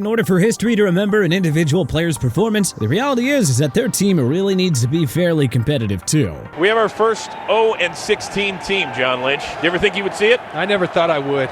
In order for history to remember an individual player's performance, the reality is that their team really needs to be fairly competitive too. We have our first 0-16 team, John Lynch. Do you ever think you would see it? I never thought I would.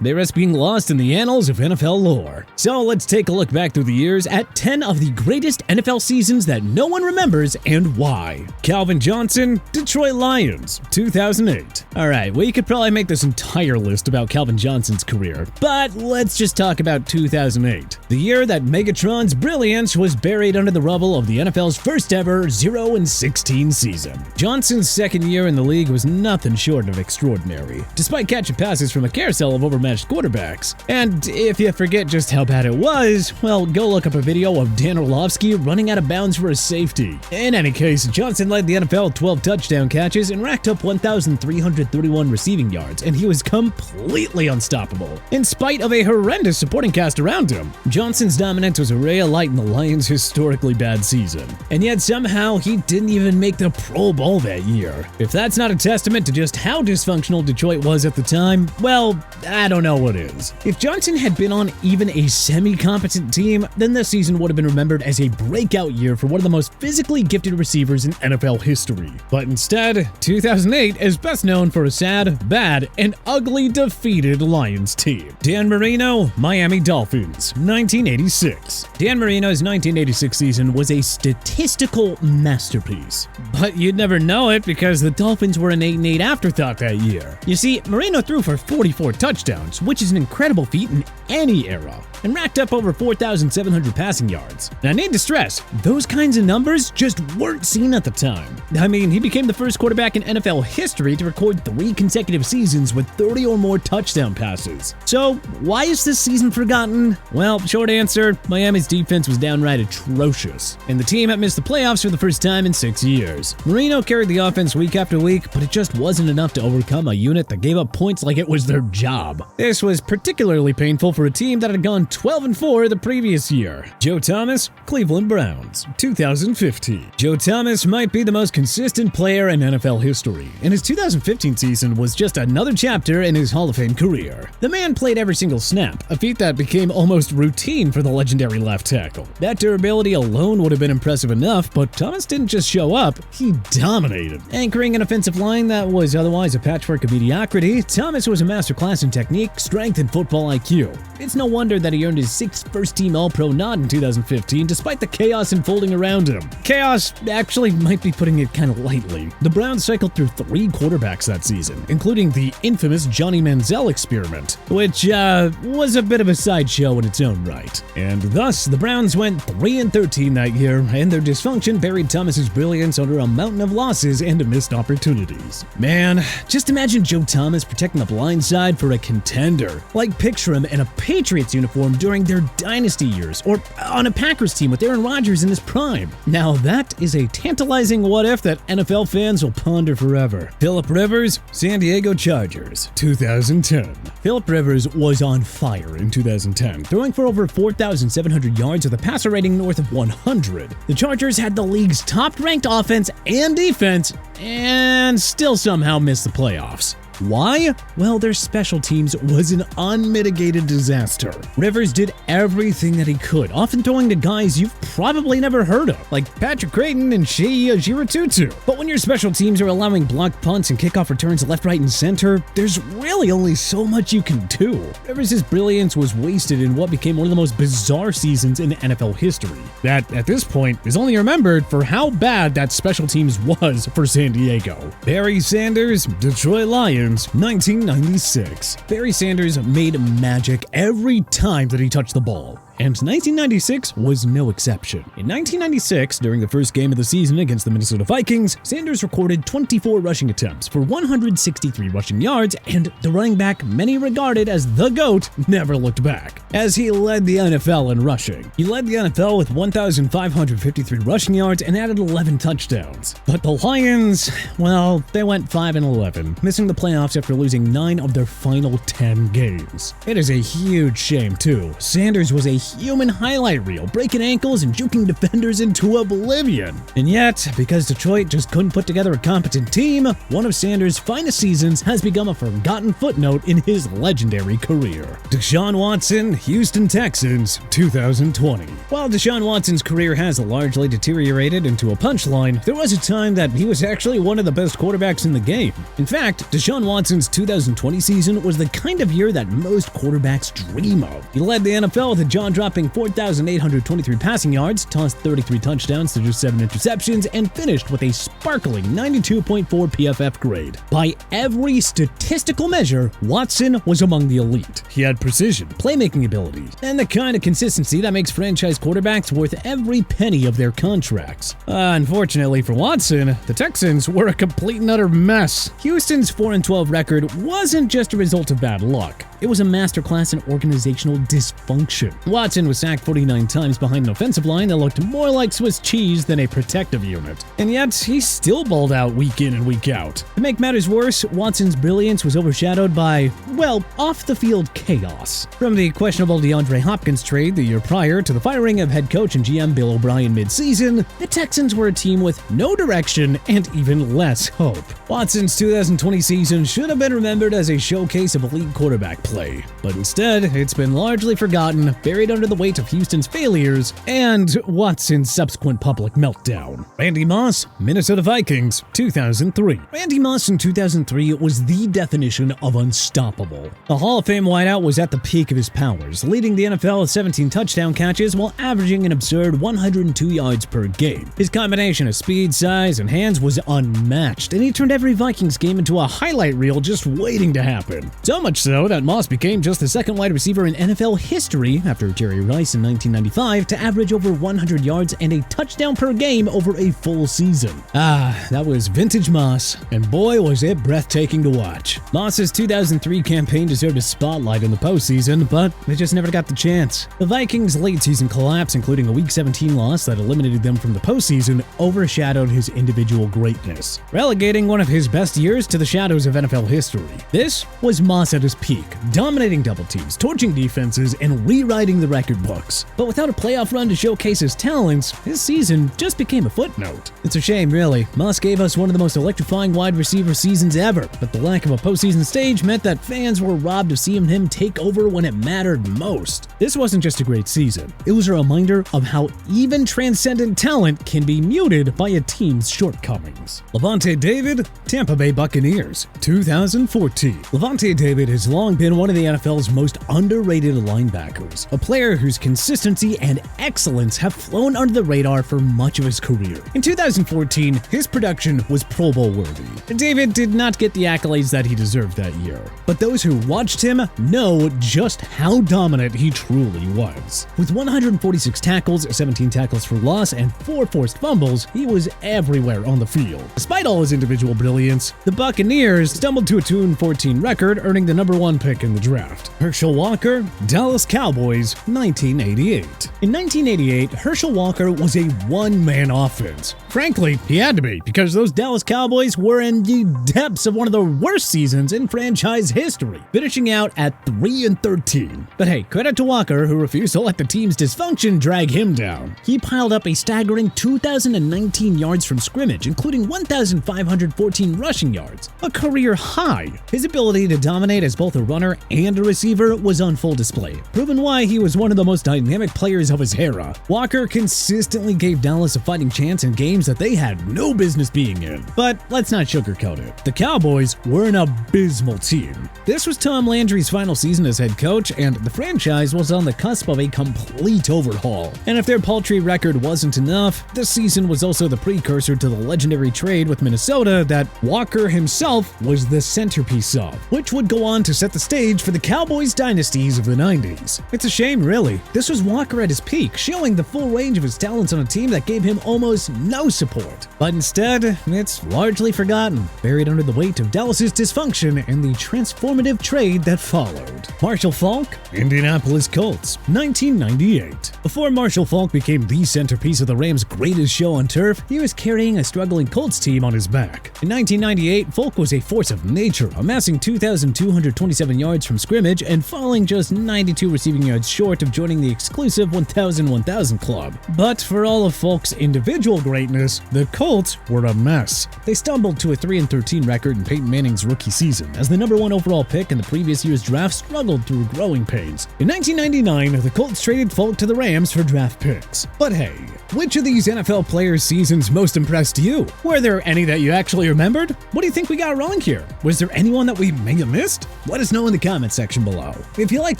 They risk being lost in the annals of NFL lore. So let's take a look back through the years at 10 of the greatest NFL seasons that no one remembers and why. Calvin Johnson, Detroit Lions, 2008. Alright, we could probably make this entire list about Calvin Johnson's career, but let's just talk about 2008. The year that Megatron's brilliance was buried under the rubble of the NFL's first ever 0-16 season. Johnson's second year in the league was nothing short of extraordinary, despite catching passes from a carousel of overmatched quarterbacks. And if you forget just how bad it was, well, go look up a video of Dan Orlovsky running out of bounds for a safety. In any case, Johnson led the NFL with 12 touchdown catches and racked up 1,331 receiving yards, and he was completely unstoppable. In spite of a horrendous supporting cast around him, Johnson's dominance was a ray of light in the Lions' historically bad season. And yet somehow he didn't even make the Pro Bowl that year. If that's not a testament to just how dysfunctional Detroit was at the time, well, I don't know what is. If Johnson had been on even a semi-competent team, then this season would have been remembered as a breakout year for one of the most physically gifted receivers in NFL history. But instead, 2008 is best known for a sad, bad, and ugly defeated Lions team. Dan Marino, Miami Dolphins, 1986. Dan Marino's 1986 season was a statistical masterpiece. But you'd never know it because the Dolphins were an 8-8 afterthought that year. You see, Marino threw for 44 touchdowns, which is an incredible feat in any era, and racked up over 4,700 passing yards. Now, I need to stress, those kinds of numbers just weren't seen at the time. I mean, he became the first quarterback in NFL history to record 3 consecutive seasons with 30 or more touchdown passes. So, why is this season forgotten? Well, short answer, Miami's defense was downright atrocious, and the team had missed the playoffs for the first time in 6 years. Marino carried the offense week after week, but it just wasn't enough to overcome a unit that gave up points like it was their job. This was particularly painful for a team that had gone 12-4 the previous year. Joe Thomas, Cleveland Browns, 2015. Joe Thomas might be the most consistent player in NFL history, and his 2015 season was just another chapter in his Hall of Fame career. The man played every single snap, a feat that became almost routine for the legendary left tackle. That durability alone would have been impressive enough, but Thomas didn't just show up, he dominated. Anchoring an offensive line that was otherwise a patchwork of mediocrity, Thomas was a masterclass in technique, strength, and football IQ. It's no wonder that he earned his 6th first-team All-Pro nod in 2015 despite the chaos unfolding around him. Chaos actually might be putting it kind of lightly. The Browns cycled through 3 quarterbacks that season, including the infamous Johnny Manziel experiment, which was a bit of a sideshow in its own right. And thus, the Browns went 3-13 that year, and their dysfunction buried Thomas's brilliance under a mountain of losses and missed opportunities. Man, just imagine Joe Thomas protecting the blind side for a contender. Like, picture him in a Patriots uniform during their dynasty years, or on a Packers team with Aaron Rodgers in his prime. Now that is a tantalizing what-if that NFL fans will ponder forever. Philip Rivers, San Diego Chargers, 2010. Philip Rivers was on fire in 2010, throwing for over 4,700 yards with a passer rating north of 100. The Chargers had the league's top-ranked offense and defense, and still somehow missed the playoffs. Why? Well, their special teams was an unmitigated disaster. Rivers did everything that he could, often throwing to guys you've probably never heard of, like Patrick Creighton and Shea Giratutu. But when your special teams are allowing blocked punts and kickoff returns left, right, and center, there's really only so much you can do. Rivers' brilliance was wasted in what became one of the most bizarre seasons in NFL history, that at this point is only remembered for how bad that special teams was for San Diego. Barry Sanders, Detroit Lions, 1996. Barry Sanders made magic every time that he touched the ball. And 1996 was no exception. In 1996, during the first game of the season against the Minnesota Vikings, Sanders recorded 24 rushing attempts for 163 rushing yards, and the running back many regarded as the GOAT never looked back, as he led the NFL in rushing. He led the NFL with 1,553 rushing yards and added 11 touchdowns. But the Lions, well, they went 5-11, missing the playoffs after losing 9 of their final 10 games. It is a huge shame, too. Sanders was a human highlight reel, breaking ankles and juking defenders into oblivion. And yet, because Detroit just couldn't put together a competent team, one of Sanders' finest seasons has become a forgotten footnote in his legendary career. Deshaun Watson, Houston Texans, 2020. While Deshaun Watson's career has largely deteriorated into a punchline, there was a time that he was actually one of the best quarterbacks in the game. In fact, Deshaun Watson's 2020 season was the kind of year that most quarterbacks dream of. He led the NFL with a jaw-dropping 4,823 passing yards, tossed 33 touchdowns to just 7 interceptions, and finished with a sparkling 92.4 PFF grade. By every statistical measure, Watson was among the elite. He had precision, playmaking abilities, and the kind of consistency that makes franchise quarterbacks worth every penny of their contracts. Unfortunately for Watson, the Texans were a complete and utter mess. Houston's 4-12 record wasn't just a result of bad luck. It was a masterclass in organizational dysfunction. Watson was sacked 49 times behind an offensive line that looked more like Swiss cheese than a protective unit. And yet, he still balled out week in and week out. To make matters worse, Watson's brilliance was overshadowed by, well, off-the-field chaos. From the questionable DeAndre Hopkins trade the year prior to the firing of head coach and GM Bill O'Brien mid-season, the Texans were a team with no direction and even less hope. Watson's 2020 season should have been remembered as a showcase of elite quarterback play, but instead, it's been largely forgotten, buried under the weight of Houston's failures and Watson's subsequent public meltdown. Randy Moss, Minnesota Vikings, 2003. Randy Moss in 2003 was the definition of unstoppable. The Hall of Fame wideout was at the peak of his powers, leading the NFL with 17 touchdown catches while averaging an absurd 102 yards per game. His combination of speed, size, and hands was unmatched, and he turned every Vikings game into a highlight reel just waiting to happen. So much so that Moss became just the second wide receiver in NFL history after Jerry Rice in 1995 to average over 100 yards and a touchdown per game over a full season. That was vintage Moss, and boy was it breathtaking to watch. Moss's 2003 campaign deserved a spotlight in the postseason, but they just never got the chance. The Vikings' late season collapse, including a Week 17 loss that eliminated them from the postseason, overshadowed his individual greatness, relegating one of his best years to the shadows of NFL history. This was Moss at his peak, dominating double teams, torching defenses, and rewriting the record books. But without a playoff run to showcase his talents, his season just became a footnote. It's a shame, really. Moss gave us one of the most electrifying wide receiver seasons ever, but the lack of a postseason stage meant that fans were robbed of seeing him take over when it mattered most. This wasn't just a great season. It was a reminder of how even transcendent talent can be muted by a team's shortcomings. Lavonte David, Tampa Bay Buccaneers, 2014. Lavonte David has long been one of the NFL's most underrated linebackers, a player whose consistency and excellence have flown under the radar for much of his career. In 2014, his production was Pro Bowl worthy. David did not get the accolades that he deserved that year, but those who watched him know just how dominant he truly was. With 146 tackles, 17 tackles for loss, and 4 forced fumbles, he was everywhere on the field. Despite all his individual brilliance, the Buccaneers stumbled to a 2-14 record, earning the #1 pick in the draft. Herschel Walker, Dallas Cowboys, 1988. In 1988, Herschel Walker was a one-man offense. Frankly, he had to be, because those Dallas Cowboys were in the depths of one of the worst seasons in franchise history, finishing out at 3-13. But hey, credit to Walker, who refused to let the team's dysfunction drag him down. He piled up a staggering 2,019 yards from scrimmage, including 1,514 rushing yards, a career high. His ability to dominate as both a runner and a receiver was on full display, proving why he was one of the most dynamic players of his era. Walker consistently gave Dallas a fighting chance in games that they had no business being in. But let's not sugarcoat it. The Cowboys were an abysmal team. This was Tom Landry's final season as head coach, and the franchise was on the cusp of a complete overhaul. And if their paltry record wasn't enough, this season was also the precursor to the legendary trade with Minnesota that Walker himself was the centerpiece of, which would go on to set the stage for the Cowboys dynasties of the 90s. It's a shame, really. This was Walker at his peak, showing the full range of his talents on a team that gave him almost no support. But instead, it's largely forgotten, buried under the weight of Dallas's dysfunction and the transformative trade that followed. Marshall Faulk, Indianapolis Colts, 1998. Before Marshall Faulk became the centerpiece of the Rams' greatest show on turf, he was carrying a struggling Colts team on his back. In 1998, Faulk was a force of nature, amassing 2,227 yards yards from scrimmage and falling just 92 receiving yards short of joining the exclusive 1,000 club. But for all of Faulk's individual greatness, the Colts were a mess. They stumbled to a 3-13 record in Peyton Manning's rookie season, as the #1 overall pick in the previous year's draft struggled through growing pains. In 1999, the Colts traded Faulk to the Rams for draft picks. But hey, which of these NFL players' seasons most impressed you? Were there any that you actually remembered? What do you think we got wrong here? Was there anyone that we may have missed? Let us know in the comment section below. If you liked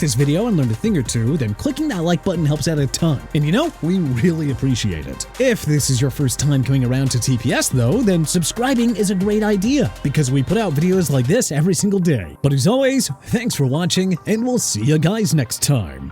this video and learned a thing or two, then clicking that like button helps out a ton. And you know, we really appreciate it. If this is your first time coming around to TPS though, then subscribing is a great idea because we put out videos like this every single day. But as always, thanks for watching and we'll see you guys next time.